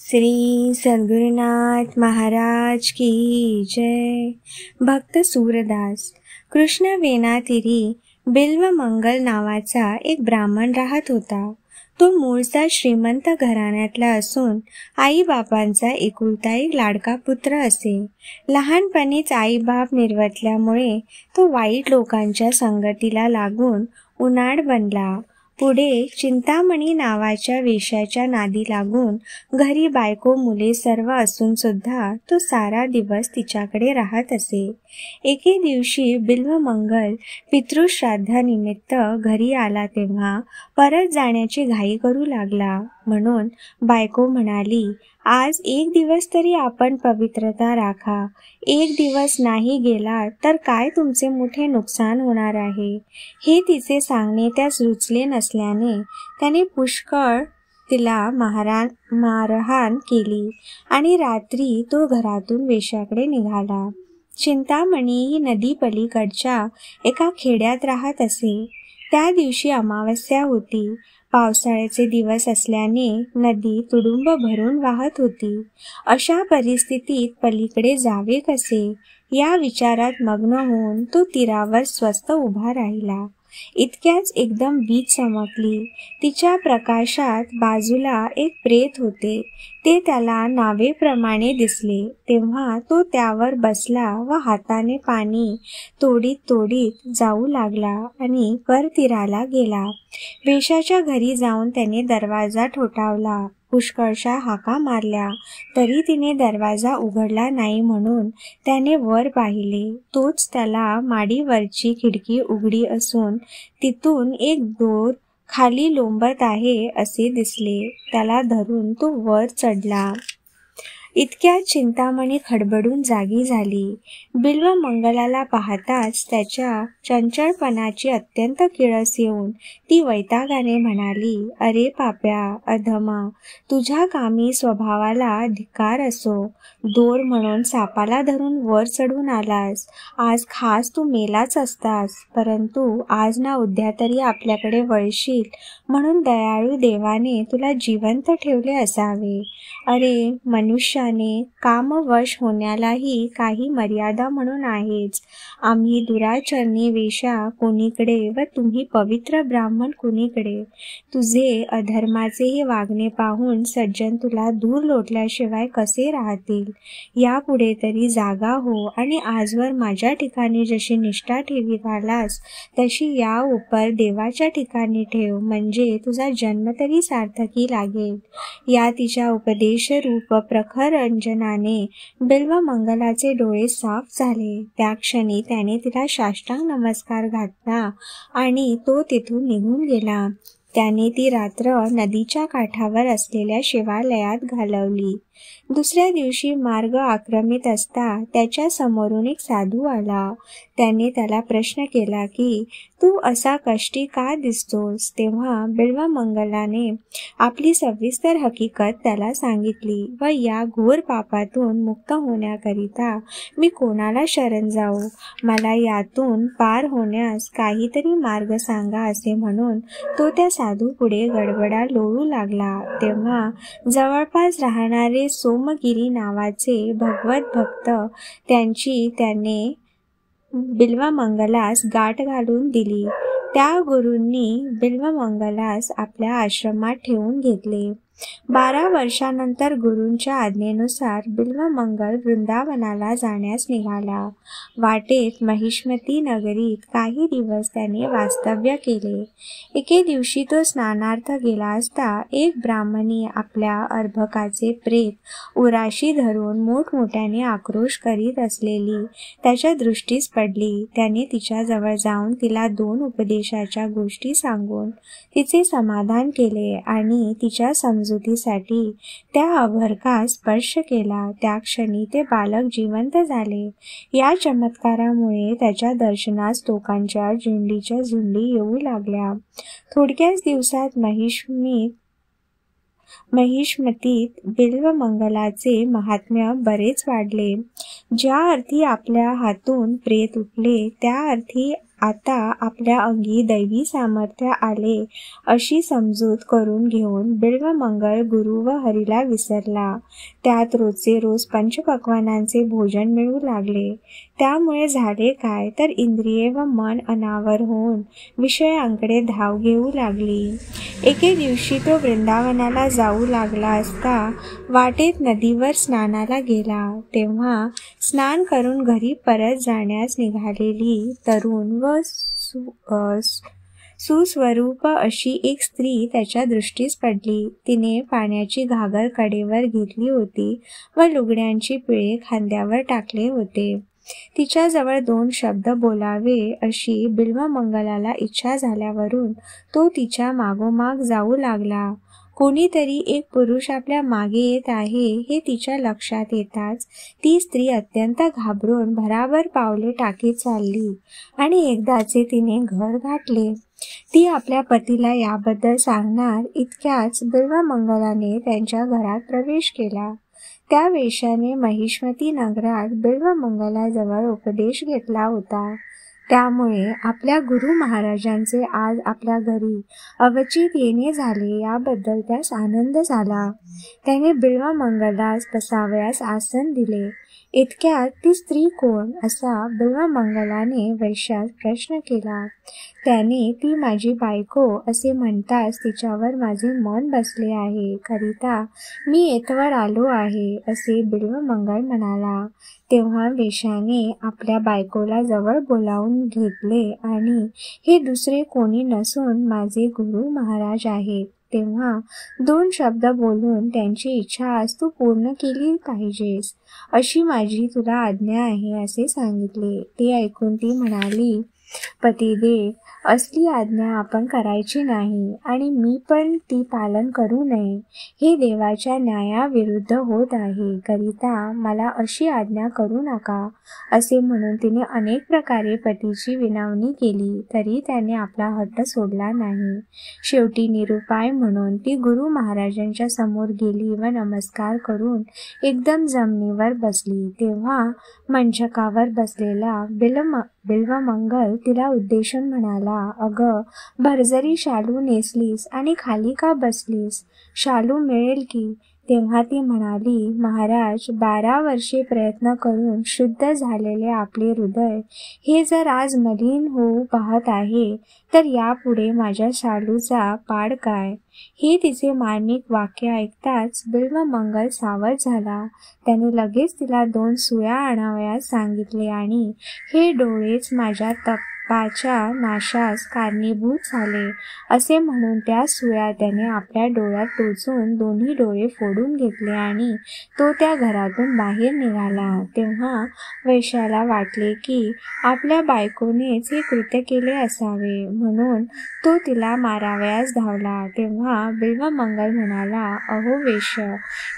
श्री सद्गुरुनाथ महाराज की जय। भक्त सूरदास। कृष्ण वेणातीरी बिल्वमंगल नावाचा एक ब्राह्मण राहत होता. तो मूळचा श्रीमंत घराण्यातला असून आईबापांचा एकुलता एक लाडका पुत्र असे. लहानपणीच आईबाप निर्वतल्यामुळे तो वाईट लोकांच्या संगतीला लागून उन्हाळ बनला. पुढे चिंतामणी नावाच्या वेश्याच्या नादी लागून घरी बायको मुले सर्व असून सुद्धा तो सारा दिवस तिच्याकडे राहत असे. एके दिवशी बिल्वमंगल पितृश्राद्धानिमित्त घरी आला तेव्हा परत जाण्याची घाई करू लागला. म्हणून बायको म्हणाली, आज एक दिवस तरी आपण पवित्रता राखा. एक दिवस नाही गेला तर काय तुमचे मोठे नुकसान होणार आहे. हे तिचे सांगणे त्यास रुचले नसल्याने त्याने पुष्कळ तिला मारहाण केली आणि रात्री तो घरातून वेश्याकडे निघाला. चिंतामणी ही नदी पलीकडच्या एका खेड्यात राहत असे. त्या दिवशी अमावस्या होती. पावसाळ्याचे दिवस असल्याने नदी तुडुंब भरून वाहत होती. अशा परिस्थितीत पलीकडे जावे कसे या विचारात मग्न होऊन तो तीरावर स्वस्थ उभा राहिला. इतक्याच एकदम वीज चमकली. तिच्या प्रकाशात बाजूला एक प्रेत होते. ते त्याला नावेप्रमाणे दिसले. तेव्हा तो त्यावर बसला व हाताने पाणी तोडीत जाऊ लागला आणि परतीराला गेला. वेश्याच्या घरी जाऊन त्याने दरवाजा ठोठावला. पुष्कळशा हाका मारल्या तरी तिने दरवाजा उघडला नाही म्हणून त्याने वर पाहिले. तोच त्याला माडीवरची खिडकी उघडी असून तिथून एक दोर खाली लोंबत आहे असे दिसले. त्याला धरून तो वर चढला. इतक्यात चिंतामणी खडबडून जागी झाली. बिल्वमंगलाला पाहताच त्याच्या चंचळपणाची अत्यंत किळस येऊन ती वैतागाने म्हणाली, अरे पाप्या अधमा, तुझ्या कामी स्वभावाला धिक्कार असो. दोर म्हणून सापाला धरून वर चढून आलास. आज खास तू मेलाच असतास, परंतु आज ना उद्या तरी आपल्याकडे वळशील म्हणून दयाळू देवाने तुला जिवंत ठेवले असावे. अरे मनुष्याने कामवश होण्यालाही काही मर्यादा म्हणून आहेच. आम्ही दुराचरणी वेश्या कोणीकडे व तुम्ही पवित्र ब्राह्मण कोणीकडे. तुझे अधर्माचे हे वागणे पाहून सज्जन तुला दूर लोटल्याशिवाय कसे राहतील. यापुढे तरी जागा हो आणि आजवर माझ्या ठिकाणी जशी निष्ठा ठेवीत आलास तशी या उपर देवाच्या ठिकाणी ठेव, म्हणजे तुझा जन्म तरी सार्थकी लागेल. या तिच्या उपदेशरूप प्रखर अंजनाने बिल्वमंगलाचे डोळे साफ झाले. त्या क्षणी त्याने तिला साष्टांग नमस्कार घातला आणि तो तिथून निघून गेला. त्याने ती रात्र नदीच्या काठावर असलेल्या शिवालयात घालवली. दुसऱ्या दिवशी मार्ग आक्रमित असता त्याच्या समोरून एक साधू आला. त्याने त्याला प्रश्न केला की तू असा कष्टी का दिसतोस. तेव्हा बिल्वमंगलाने आपली सविस्तर हकीकत त्याला सांगितली व या घोर पापातून मुक्त होण्याकरिता मी कोणाला शरण जाऊ, मला यातून पार होण्यास काहीतरी मार्ग सांगा असे म्हणून तो त्या साधू पुढे गडबडा लोळू लागला. तेव्हा जवळपास राहणारे सोमगिरी नावाचे भगवत भक्त त्याने बिल्वमंगलास गाठ घालून दिली. त्या गुरूंनी बिल्वमंगलास आपल्या आश्रमात ठेवून घेतले. 12 वर्षानंतर गुरूंच्या आज्ञेनुसार बिल्वमंगल वृंदावनाला जाण्यास निघाला. वाटेत महिष्मती नगरीत काही दिवस त्याने वास्तव्य केले. एके दिवशी तो स्नानार्थ गेला असता एक ब्राह्मणी आपल्या अर्भकाचे प्रेत उराशी धरून मोठमोठ्याने आक्रोश करीत असलेली त्याच्या दृष्टीस पडली. त्याने तिच्याजवळ जाऊन तिला 2 उपदेशाच्या गोष्टी सांगून तिचे समाधान केले आणि तिच्या समजुतीसाठी त्या अर्भकास स्पर्श केला. त्या क्षणी ते बालक जिवंत झाले. या चमत्कारामुळे त्याच्या दर्शनास लोकांच्या झुंडीच्या झुंडी येऊ लागल्या. थोडक्याच दिवसात महिष्मतीत बिल्वमंगलाचे महात्म्य बरेच वाढले. ज्या अर्थी आपल्या हातून प्रेत उठले त्या अर्थी आता आपल्या अंगी दैवी सामर्थ्य आले अशी समजूत करून घेऊन बिल्वमंगल गुरु व हरीला विसरला. त्यात रोजचे रोज पंचपक्वानांचे भोजन मिळू लागले. त्यामुळे झाले काय तर इंद्रिये व मन अनावर होऊन विषयांकडे धाव घेऊ लागली. एके दिवशी तो वृंदावनाला जाऊ लागला असता वाटेत नदीवर स्नानाला गेला. तेव्हा स्नान करून घरी परत जाण्यास निघालेली तरुण व सुस्वरूप अशी एक स्त्री त्याच्या दृष्टीस पडली. तिने पाण्याची घागर कडेवर घेतली होती व लुगड्यांची पिळे खांद्यावर टाकले होते. तिच्याजवळ 2 शब्द बोलावे अशी बिल्वमंगलाला इच्छा झाल्यावरून तो तिच्या मागोमाग जाऊ लागला. कोणीतरी एक पुरुष आपल्या मागे येत आहे हे तिच्या लक्षात येताच ती स्त्री अत्यंत घाबरून भराभर पावले टाकीत चालली आणि एकदाचे तिने घर गाठले. ती आपल्या पतीला याबद्दल सांगणार इतक्याच बिल्वमंगलाने त्यांच्या घरात प्रवेश केला. त्या वेश्याने महिष्मती नगरात बिल्वमंगलाजवळ उपदेश घेतला होता. त्यामुळे आपल्या गुरु महाराजांचे आज आपल्या घरी अवचित येणे झाले याबद्दल त्यास आनंद झाला. त्याने बिल्वमंगलास बसावयास आसन दिले. इतक्यात ती स्त्री कोण असा बिल्वमंगलाने वैश्यास प्रश्न केला. त्याने ती माझी बायको असे म्हणताच तिच्यावर माझे मन बसले आहे करिता मी येथवर आलो आहे असे बिल्वमंगल म्हणाला. तेव्हा वेश्याने आपल्या बायकोला जवळ बोलावून घेतले आणि हे दुसरे कोणी नसून माझे गुरु महाराज आहेत. तेव्हा 2 शब्द बोलून त्यांची इच्छा आज तू पूर्ण केली पाहिजेस अशी माझी तुला आज्ञा आहे असे सांगितले. ते ऐकून ती म्हणाली, पतिदेव, असली आज्ञा आपण करायची नाही आणि मी पण ती पालन करू नये. हे देवाच्या न्यायाविरुद्ध होत आहे करिता मला अशी आज्ञा करू नका असे म्हणून तिने अनेक प्रकारे पतीची विनवणी केली तरी त्याने आपला हट्ट सोडला नाही. शेवटी निरुपाय म्हणून ती गुरु महाराजांच्या समोर गेली व नमस्कार करून एकदम जमिनीवर बसली. तेव्हा मंचकावर बसलेला बिल्वमंगल तिला उद्देशून म्हणाला, अगं, भरजरी शालू नेसलीस आणि खाली का बसलीस? शालू मिळेल की? तेव्हा ती म्हणाली, महाराज, 12 वर्षे प्रयत्न करून शुद्ध झालेले आपले हृदय हे जर आज मलिन होऊ पाहत आहे तर यापुढे माझ्या शालूचा पाड काय? हे तिचे मार्मिक वाक्य ऐकताच बिल्वमंगल सावध झाला. त्याने लगेच तिला 2 सुया आणावयास सांगितले आणि हे डोळेच माझ्या पापाच्या नाशास कारणीभूत झाले असे म्हणून त्या सुया त्याने आपल्या डोळ्यात टोचून दोन्ही डोळे फोडून घेतले आणि तो त्या घरातून बाहेर निघाला. तेव्हा वैश्याला वाटले की आपल्या बायकोनेच हे कृत्य केले असावे म्हणून तो तिला मारावयास धावला. तेव्हा बिल्वमंगल म्हणाला, अहो वेश्य,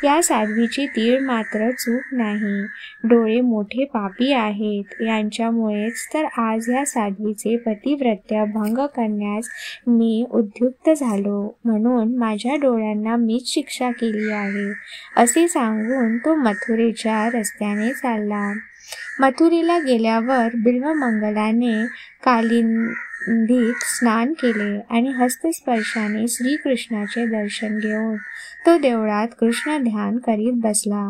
या साध्वीची तीळ मात्र चूक नाही. डोळे मोठे पापी आहेत. यांच्यामुळेच तर आज या साध्वीचे पतिव्रत्य भंग करण्यास मी उद्युक्त झालो. म्हणून माझ्या डोळ्यांना मीच शिक्षा केली आहे असे सांगून तो मथुरेच्या रस्त्याने चालला. मथुरेला गेल्यावर बिल्वमंगलाने कालिंदीत स्नान केले आणि हस्तस्पर्शाने श्रीकृष्णाचे दर्शन घेऊन तो देवळात कृष्ण ध्यान करीत बसला.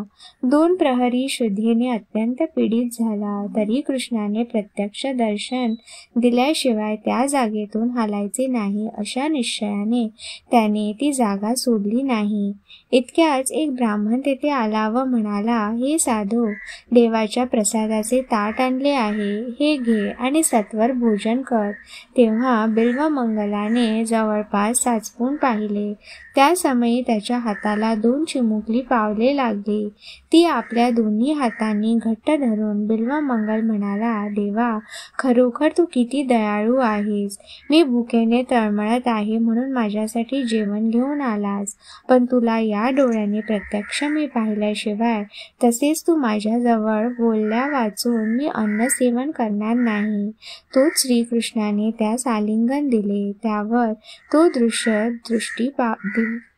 2 प्रहरी शुद्धीने अत्यंत पीडित झाला तरी कृष्णाने प्रत्यक्ष दर्शन दिल्याशिवाय त्या जागेतून हालायचे नाही अशा निश्चयाने त्याने ती जागा सोडली नाही. इतक्याच एक ब्राह्मण तेथे आला व म्हणाला, हे साधू, देवाच्या प्रसादाचे ताट आणले आहे, हे घे आणि सत्वर भोजन कर. तेव्हा बिल्वमंगलाने जवळपास साचपून पाहिले. त्या समयी त्याच्या हाताला 2 चिमुकली पावले लागली. ती आपल्या दोन्ही हातांनी घट्ट धरून बिल्वमंगल म्हणाला, देवा, खरोखर तू किती दयाळू आहेस. मी भुकेने तळमळत आहे म्हणून माझ्यासाठी जेवण घेऊन आलास, पण तुला या डोळ्याने प्रत्यक्ष मी पाहिल्याशिवाय तसेच तू माझ्याजवळ बोलल्या वाचून मी अन्न सेवन करणार नाही. तोच श्रीकृष्णाने त्यास आलिंगन दिले. त्यावर तो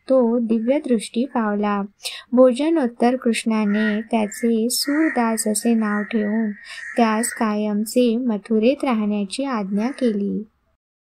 तो दिव्यदृष्टी पावला. भोजनोत्तर कृष्णाने त्याचे सूरदास असे नाव ठेवून त्यास कायमचे मथुरेत राहण्याची आज्ञा केली.